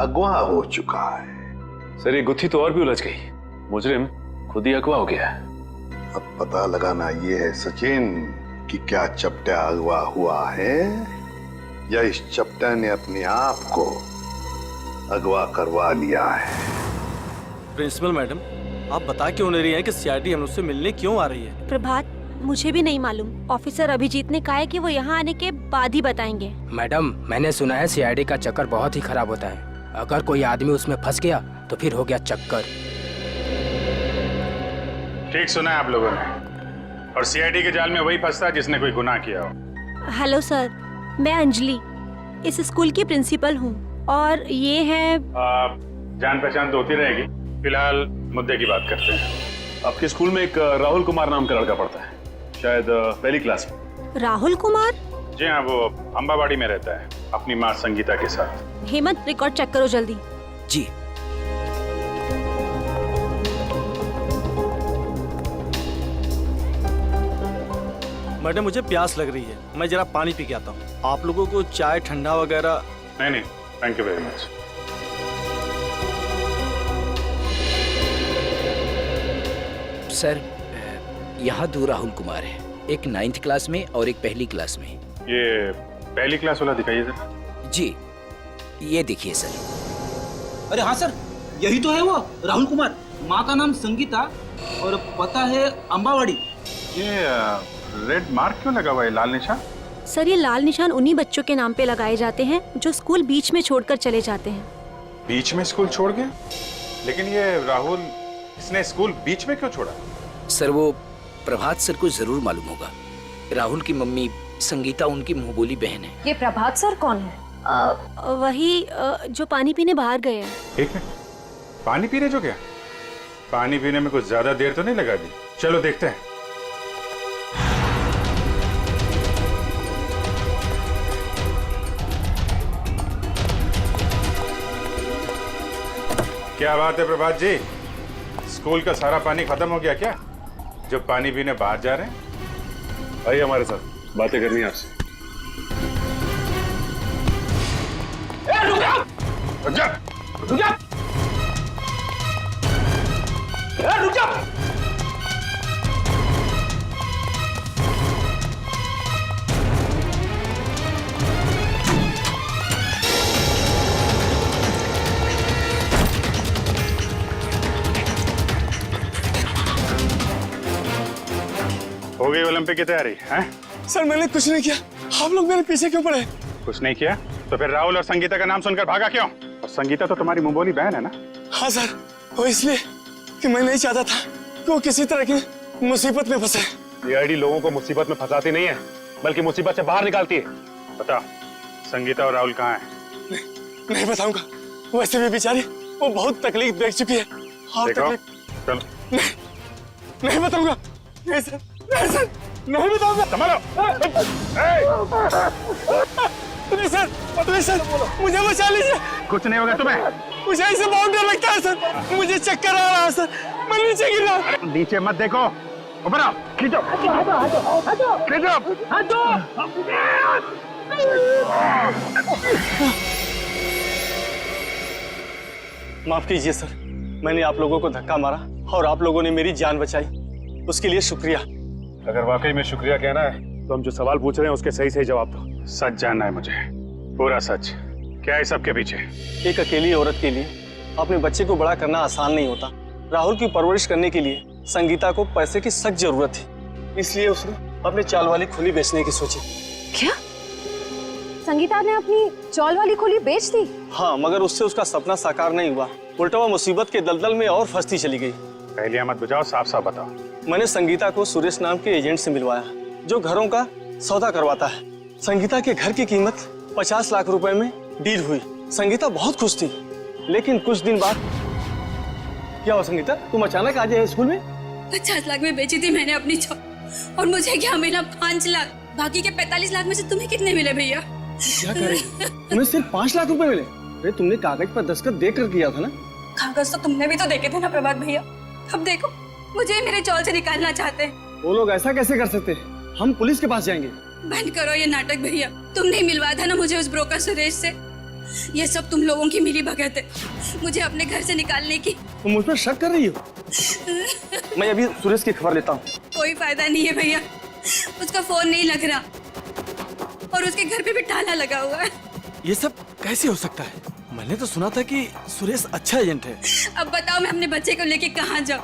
अगवा हो चुका है। सर ये गुत्थी तो और भी उलझ गई, मुजरिम खुद ही अगवा हो गया है। अब पता लगाना ये है सचिन कि क्या चपट्या अगवा हुआ है या इस चपट्या ने अपने आप को अगवा करवा लिया है। प्रिंसिपल मैडम, आप बता क्यों नहीं रही हैं कि सीआईडी हम उससे मिलने क्यों आ रही है? प्रभात, मुझे भी नहीं मालूम। ऑफिसर अभिजीत ने कहा है कि वो यहाँ आने के बाद ही बताएंगे। मैडम, मैंने सुना है सीआईडी का चक्कर बहुत ही खराब होता है। अगर कोई आदमी उसमें फंस गया तो फिर हो गया चक्कर। ठीक सुना है आप लोगों ने, और सीआईडी के जाल में वही फंसता है जिसने कोई गुनाह किया हो। हेलो सर, मैं अंजलि इस स्कूल की प्रिंसिपल हूँ और ये है। जान पहचान तो होती रहेगी, फिलहाल मुद्दे की बात करते हैं। आपके स्कूल में एक राहुल कुमार नाम का लड़का पढ़ता है, शायद पहली क्लास में। राहुल कुमार? जी हाँ, वो अंबावाड़ी में रहता है अपनी माँ संगीता के साथ। हेमंत, रिकॉर्ड चेक करो जल्दी। जी। मैडम मुझे प्यास लग रही है, मैं जरा पानी पी के आता हूँ। आप लोगों को चाय ठंडा वगैरह? नहीं, thank you very much. Sir, यहाँ दो राहुल कुमार है, एक 9th क्लास में और एक पहली क्लास में। ये पहली क्लास वाला दिखाइए सर। जी, ये देखिए सर। अरे हाँ सर, यही तो है वो राहुल कुमार। माँ का नाम संगीता और पता है अंबावाड़ी। ये रेड मार्क क्यों लगा हुआ है, लाल निशान? सर ये लाल निशान उन्हीं बच्चों के नाम पे लगाए जाते हैं जो स्कूल बीच में छोड़कर चले जाते हैं। बीच में स्कूल छोड़ गया? लेकिन ये राहुल, इसने स्कूल बीच में क्यों छोड़ा? सर वो प्रभात सर को जरूर मालूम होगा। राहुल की मम्मी संगीता उनकी मुंहबोली बहन है। ये प्रभात सर कौन है? वही जो पानी पीने बाहर गए हैं। एक मिनट, पानी पीने जो गया? पानी पीने में कुछ ज्यादा देर तो नहीं लगा दी? चलो देखते हैं। क्या बात है प्रभात जी, स्कूल का सारा पानी खत्म हो गया क्या, जो पानी पीने बाहर जा रहे हैं? आइए हमारे साथ, बातें करनी है आपसे। रुक जा, रुक जा, रुक जा, रुक जा। हो गई ओलंपिक की तैयारी हैं? सर मैंने कुछ नहीं किया, आप लोग मेरे पीछे क्यों पड़े? कुछ नहीं किया तो फिर राहुल और संगीता का नाम सुनकर भागा क्यों? और संगीता तो तुम्हारी मुंबोली बहन है ना? हाँ सर, वो इसलिए कि मैं नहीं चाहता था कि वो किसी तरह की मुसीबत में फंसे। ये आईडी लोगों को मुसीबत में फंसाती नहीं है, बल्कि मुसीबत से बाहर निकालती है। बता, संगीता और राहुल कहाँ हैं? नहीं बताऊंगा, वैसे भी बेचारी वो बहुत तकलीफ देख चुकी है। और देखो, तकलीफ चलो। नहीं बताऊंगा, नहीं सर, नहीं सर, नहीं बताऊंगा। संभालो। नहीं सर, नहीं सर, मुझे बचा लीजिए। कुछ नहीं होगा तुम्हें। मुझे ऐसे बहुत डर लगता है सर, मुझे चक्कर आ रहा है सर, मैं नीचे गिर रहा हूं। नीचे मत देखो, ऊपर आओ, खींचो, खींचो। माफ कीजिए सर, मैंने आप लोगों को धक्का मारा और आप लोगों ने मेरी जान बचाई, उसके लिए शुक्रिया। अगर वाकई में शुक्रिया कहना है तो हम जो सवाल पूछ रहे हैं उसके सही सही जवाब दो। सच जानना है मुझे, पूरा सच। क्या है सबके पीछे? एक अकेली औरत के लिए अपने बच्चे को बड़ा करना आसान नहीं होता। राहुल की परवरिश करने के लिए संगीता को पैसे की सख्त जरूरत थी, इसलिए उसने अपने चाल वाली खोली बेचने की सोची। क्या संगीता ने अपनी चौल वाली खोली बेच दी? हाँ, मगर उससे उसका सपना साकार नहीं हुआ, उल्टा वो मुसीबत के दलदल में और फंसती चली गई। पहले मत बुझाओ, साफ साफ बताओ। मैंने संगीता को सुरेश नाम के एजेंट से मिलवाया, जो घरों का सौदा करवाता है। संगीता के घर की कीमत 50 लाख रुपए में डील हुई। संगीता बहुत खुश थी, लेकिन कुछ दिन बाद क्या हुआ? संगीता, तुम अचानक आ गए स्कूल में? 50 लाख में बेची थी मैंने अपनी चौल, और मुझे क्या मिला? 5 लाख। बाकी के 45 लाख में से तुम्हें कितने मिले भैया? क्या करे, तुम्हें सिर्फ 5 लाख रुपए मिले? अरे तुमने कागज पर दस्तखत देकर किया था ना? कागज तो तुमने भी तो देखे थे ना प्रभात भैया। अब देखो, मुझे मेरे चौल से निकालना चाहते हैं। वो लोग ऐसा कैसे कर सकते? हम पुलिस के पास जाएंगे। बंद करो ये नाटक भैया, तुमने ही मिलवाया था ना मुझे उस ब्रोकर सुरेश से। ये सब तुम लोगों की मिली भगत है, मुझे अपने घर से निकालने की। तुम मुझ पर शक कर रही हो? मैं अभी सुरेश की खबर लेता हूँ। कोई फायदा नहीं है भैया, उसका फोन नहीं लग रहा और उसके घर पे भी ताला लगा हुआ है। ये सब कैसे हो सकता है? मैंने तो सुना था कि सुरेश अच्छा एजेंट है। अब बताओ मैं अपने बच्चे को लेके कहाँ जाऊँ?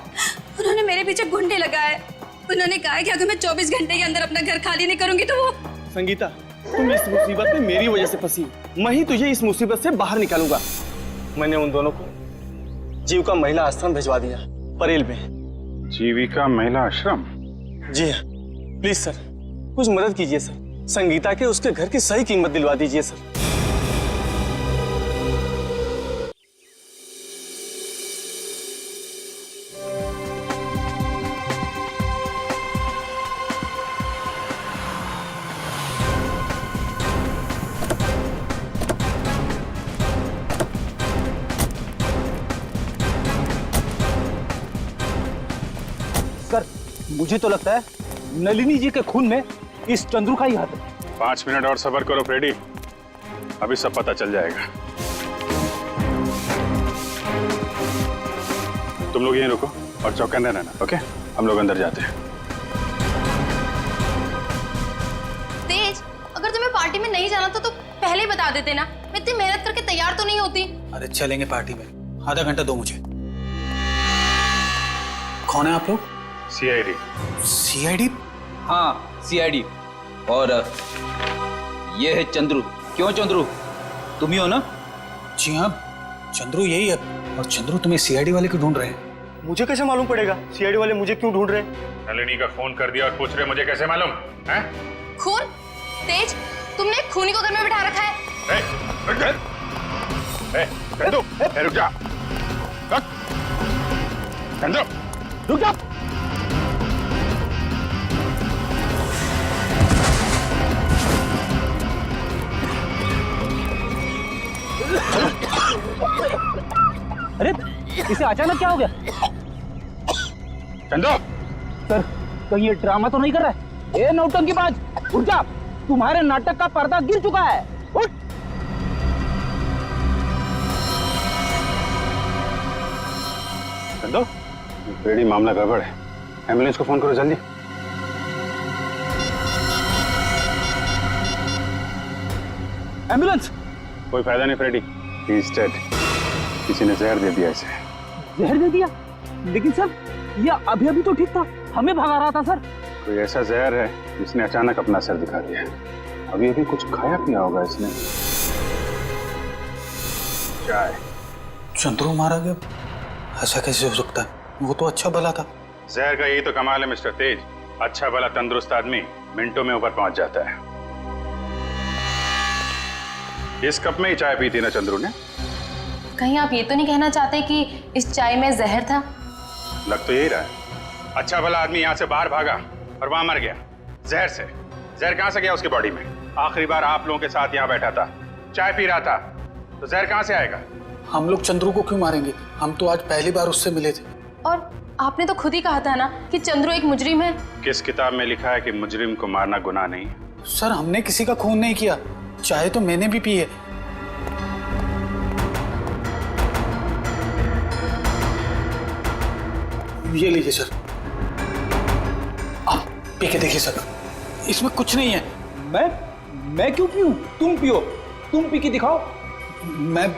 उन्होंने मेरे पीछे गुंडे लगाए। उन्होंने कहा कि अगर मैं 24 घंटे के अंदर अपना घर खाली नहीं करूंगी तो वो। संगीता, तुम इस मुसीबत में मेरी वजह से फंसी, मैं ही तुझे इस मुसीबत से बाहर निकालूंगा। मैंने उन दोनों को जीविका महिला आश्रम भिजवा दिया, परेल में। जीविका महिला आश्रम? जी हाँ, प्लीज सर, कुछ मदद कीजिए सर। संगीता के उसके घर की सही कीमत दिलवा दीजिए सर। सर, मुझे तो लगता है नलिनी जी के खून में इस चंद्रू का ही हाथ है। 5 मिनट और सब्र करो फ्रेडी, अभी सब पता चल जाएगा। तुम लोग यहीं रुको और चौकन्ने रहना, ओके? हम लोग अंदर जाते हैं। तेज, अगर तुम्हें पार्टी में नहीं जाना तो पहले ही बता देते ना, मैं इतनी मेहनत करके तैयार तो नहीं होती। अरे चलेंगे पार्टी में, आधा घंटा दो मुझे। कौन है आप लोग? सीआईडी। सीआईडी? हाँ, सीआईडी। और ये है चंद्रू। क्यों चंद्रू, तुम ही हो ना? जी हाँ, चंद्रू यही है। और चंद्रू तुम्हें सीआईडी वाले क्यों ढूंढ रहे हैं? मुझे कैसे मालूम पड़ेगा सीआईडी वाले मुझे क्यों ढूंढ रहे हैं? नलिनी का फोन कर दिया और पूछ रहे मुझे कैसे मालूम है? खून? तेज, तुमने खूनी को घर में बिठा रखा है। रुक जा, रुक जा। अरे इसे अचानक क्या हो गया? चंदो, सर कहीं ये ड्रामा तो नहीं कर रहा है? ए नौटंकीबाज, उठ जा, तुम्हारे नाटक का पर्दा गिर चुका है, उठ। चंदो, फ्रेडी मामला गड़बड़ है, एम्बुलेंस को फोन करो जल्दी। एम्बुलेंस? कोई फायदा नहीं फ्रेडी, ही इज डेड। किसी ने जहर दे दिया इसे। जहर दे दिया? लेकिन सर ये अभी अभी तो ठीक था, हमें भगा रहा था सर। कोई ऐसा जहर है जिसने अचानक अपना असर दिखा दिया। अभी अभी कुछ खाया पिया होगा इसने। चाय। चंद्रू मारा गया? ऐसा कैसे हो सकता है? वो तो अच्छा भला था। जहर का यही तो कमाल है मिस्टर तेज, अच्छा भला तंदुरुस्त आदमी मिनटों में ऊपर पहुंच जाता है। इस कप में ही चाय पी थी ना चंद्रू ने? कहीं आप ये तो नहीं कहना चाहते कि इस चाय में जहर था? लग तो यही रहा है। अच्छा भला आदमी यहाँ से बाहर भागा और वहां मर गया जहर से। जहर कहां से गया उसकी बॉडी में? आखिरी बार आप लोगों के साथ यहाँ बैठा था, चाय पी रहा था, तो जहर कहां से आएगा? हम लोग चंद्रू को क्यों मारेंगे? हम तो आज पहली बार उससे मिले थे। और आपने तो खुद ही कहा था ना कि चंद्रू एक मुजरिम है। किस किताब में लिखा है कि मुजरिम को मारना गुनाह नहीं है? सर हमने किसी का खून नहीं किया, चाय तो मैंने भी पी है। ये लीजिए सर, आप पी के देखिए सर, इसमें कुछ नहीं है। मैं क्यों पीऊं? तुम पियो, तुम पी के दिखाओ। मैं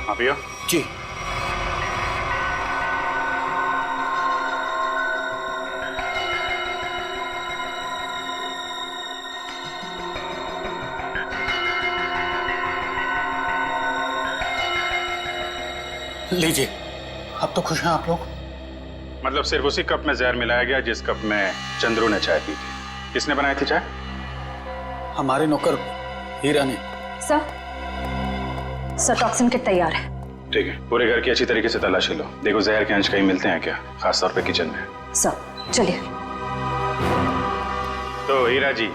पियो जी। लीजिए, अब तो खुश हैं आप लोग? मतलब सिर्फ उसी कप में जहर मिलाया गया जिस कप में चंद्रू ने चाय पी थी। किसने बनाई थी चाय? हमारे नौकर हीरा ने। सर टॉक्सिन किट तैयार है। ठीक है, पूरे घर की अच्छी तरीके से तलाशी लो, देखो जहर के अंश कहीं मिलते हैं क्या, खासतौर पे किचन में। सर चलिए। तो हीरा जी,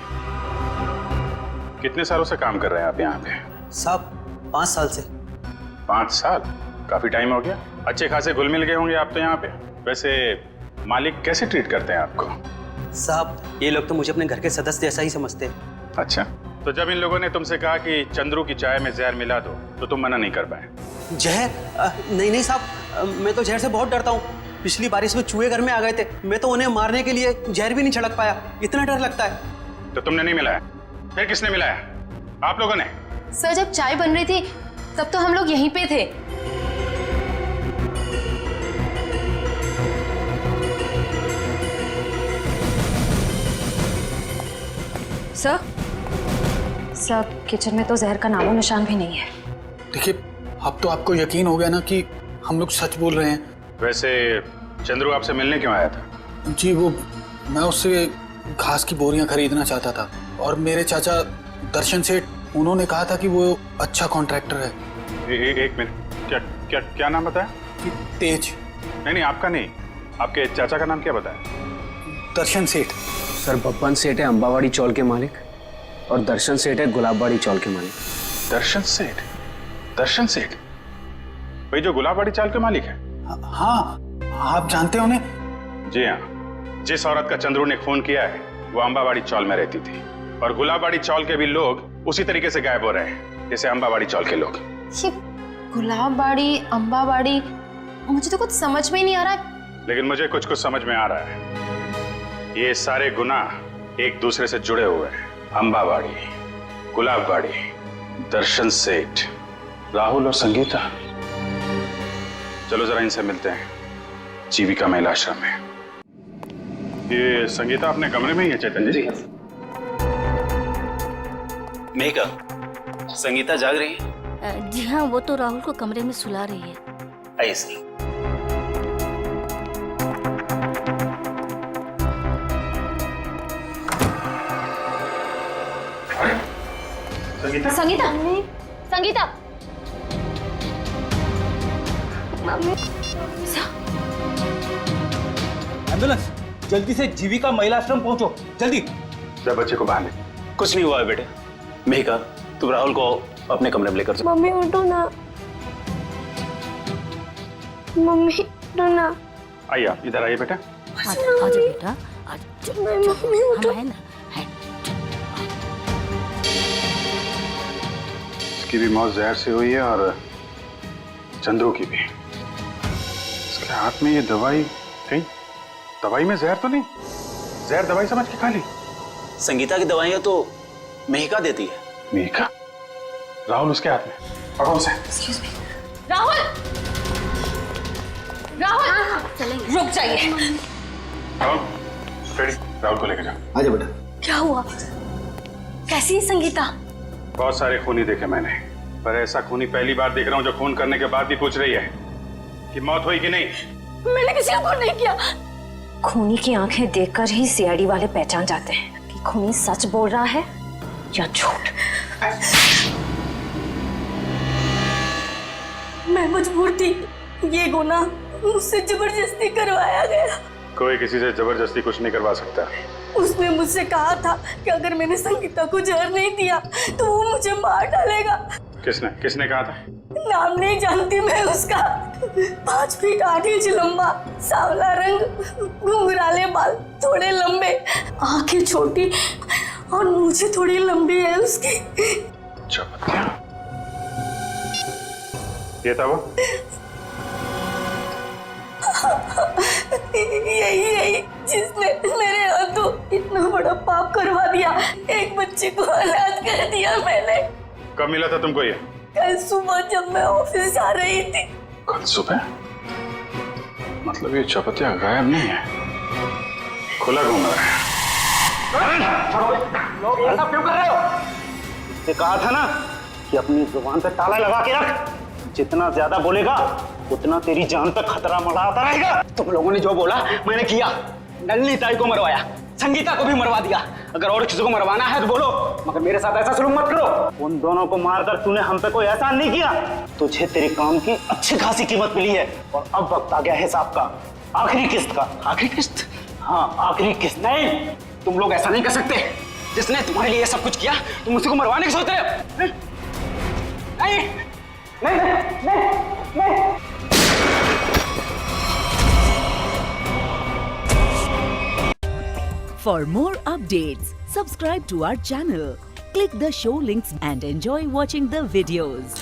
कितने सालों से काम कर रहे हैं आप यहाँ पे? साहब 5 साल से। 5 साल? काफी टाइम हो गया। अच्छे खासे घुल मिल गए होंगे आप तो यहाँ पे। वैसे मालिक कैसे ट्रीट करते हैं आपको? साहब ये लोग तो मुझे अपने घर के सदस्य जैसा ही समझते हैं। अच्छा, तो जब इन लोगों ने तुमसे कहा कि चंद्रू की चाय में जहर मिला दो तो तुम मना नहीं कर पाए? जहर? नहीं साहब, मैं तो जहर से बहुत डरता हूँ। पिछली बारिश में चूहे घर में आ गए थे, मैं तो उन्हें मारने के लिए जहर भी नहीं छिड़क पाया, इतना डर लगता है। तो तुमने नहीं मिलाया? फिर किसने मिलाया? आप लोगों ने? सर जब चाय बन रही थी तब तो हम लोग यहीं पे थे। सर किचन में तो जहर का नामो निशान भी नहीं है। देखिए, अब तो आपको यकीन हो गया ना कि हम लोग सच बोल रहे हैं। वैसे चंद्रू आपसे मिलने क्यों आया था? जी वो, मैं उससे घास की बोरियां खरीदना चाहता था और मेरे चाचा दर्शन सेठ, उन्होंने कहा था कि वो अच्छा कॉन्ट्रैक्टर है। एक मिनट, क्या क्या क्या नाम बताया? तेज। नहीं, आपका नहीं, आपके चाचा का नाम क्या बताया? दर्शन सेठ। सर बब्बन सेठ है अंबावाड़ी चौल के मालिक, और दर्शन सेठ है गुलाबबाड़ी चौल के मालिक। दर्शन सेठ? दर्शन सेठ भाई जो गुलाबबाड़ी चाल के मालिक है? हाँ, आप जानते हो उन्हें? जी हाँ, जिस औरत का चंद्रू ने खून किया है वो अंबावाड़ी चौल में रहती थी, और गुलाबबाड़ी चौल के भी लोग उसी तरीके से गायब हो रहे हैं जैसे अंबावाड़ी चौल के लोग। ये गुलाबबाड़ी, अंबावाड़ी, मुझे तो कुछ समझ में ही नहीं आ रहा है। लेकिन मुझे कुछ कुछ समझ में आ रहा है। ये सारे गुनाह एक दूसरे से जुड़े हुए हैं। अंबावाड़ी, गुलाबबाड़ी, दर्शन सेठ, राहुल और संगीता। चलो जरा इनसे मिलते हैं जीविका महिला आश्रम में। ये संगीता अपने कमरे में ही है चैतन्य जी? मेघा, संगीता जाग रही है? जी हाँ, वो तो राहुल को कमरे में सुला रही है। ऐसी संगीता, संगीता, मम्मी। एम्बुलेंस, जल्दी से जीविका महिला आश्रम पहुंचो, जल्दी। जब बच्चे को बाहर ले। कुछ नहीं हुआ है बेटे। मेघा, तुम राहुल को अपने कमरे में लेकर जाओ। मम्मी उठो ना। मम्मी रोना। आइए आप इधर आइए बेटा। आजा बेटा, मम्मी उठो। इसकी भी मौत जहर से हुई है और चंद्रू की भी। इसके हाथ में ये दवाई, कहीं दवाई में जहर तो नहीं? जहर दवाई समझ के खा ली? संगीता की दवाइयां तो मेहिका देती है। मेहिका? राहुल उसके हाथ में, पकड़ो उसे। राहुल, राहुल, रुक जाइए। राहुल, रेडी? राहुल को लेकर जाओ। आजा बेटा। क्या हुआ? कैसी है संगीता? बहुत सारे खूनी देखे मैंने, पर ऐसा खूनी पहली बार देख रहा हूँ जो खून करने के बाद भी पूछ रही है कि मौत हुई कि नहीं। मैंने किसी को खून नहीं किया। खूनी की आंखें देखकर ही सीआईडी वाले पहचान जाते हैं कि खूनी सच बोल रहा है या झूठ। मैं मजबूर थी, ये गुनाह मुझसे जबरदस्ती करवाया गया। कोई किसी से जबरदस्ती कुछ नहीं करवा सकता। उसने मुझसे कहा था कि अगर मैंने संगीता को जहर नहीं दिया तो वो मुझे मार डालेगा। किसने किसने कहा था? नाम नहीं जानती मैं उसका। 5 फीट 8 इंच लंबा, सांवला रंग, घुंघराले बाल, थोड़े लंबे, आंखें छोटी और मूछें थोड़ी लंबी है उसकी। ये था वो? यही जिसने मेरे हाथों इतना बड़ा पाप करवा दिया। एक बच्चे को अनाथ कर दिया मैंने। कब मिला था तुमको ये? कल सुबह जब मैं ऑफिस जा रही थी। कल सुबह? मतलब ये चपतिया गायब नहीं है, खुला घूम रहा है। लोग ये सब क्यों कर रहे हो? इससे कहा था ना कि अपनी जुबान पे ताला लगा के रख। जितना ज्यादा बोलेगा उतना तेरी जान पे खतरा मंडराता रहेगा। तुम लोगों ने जो बोला मैंने किया। नलिनी ताई को मरवाया, संगीता को भी मरवा दिया। अगर और किसी को मरवाना है तो बोलो, मगर मेरे साथ ऐसा सलूक मत करो। उन दोनों को मारकर तूने हम पे कोई एहसान नहीं किया। तुझे तेरे काम की अच्छी खासी कीमत मिली है और अब वक्त आ गया हिसाब का, आखिरी किस्त का। आखिरी किस्त? हाँ, आखिरी किस्त। नहीं, तुम लोग ऐसा नहीं कर सकते। जिसने तुम्हारे लिए सब कुछ किया तुम उसी को मरवाने की सोच रहे हो? नहीं नहीं नहीं नहीं। For more updates, subscribe to our channel, click the show links and enjoy watching the videos.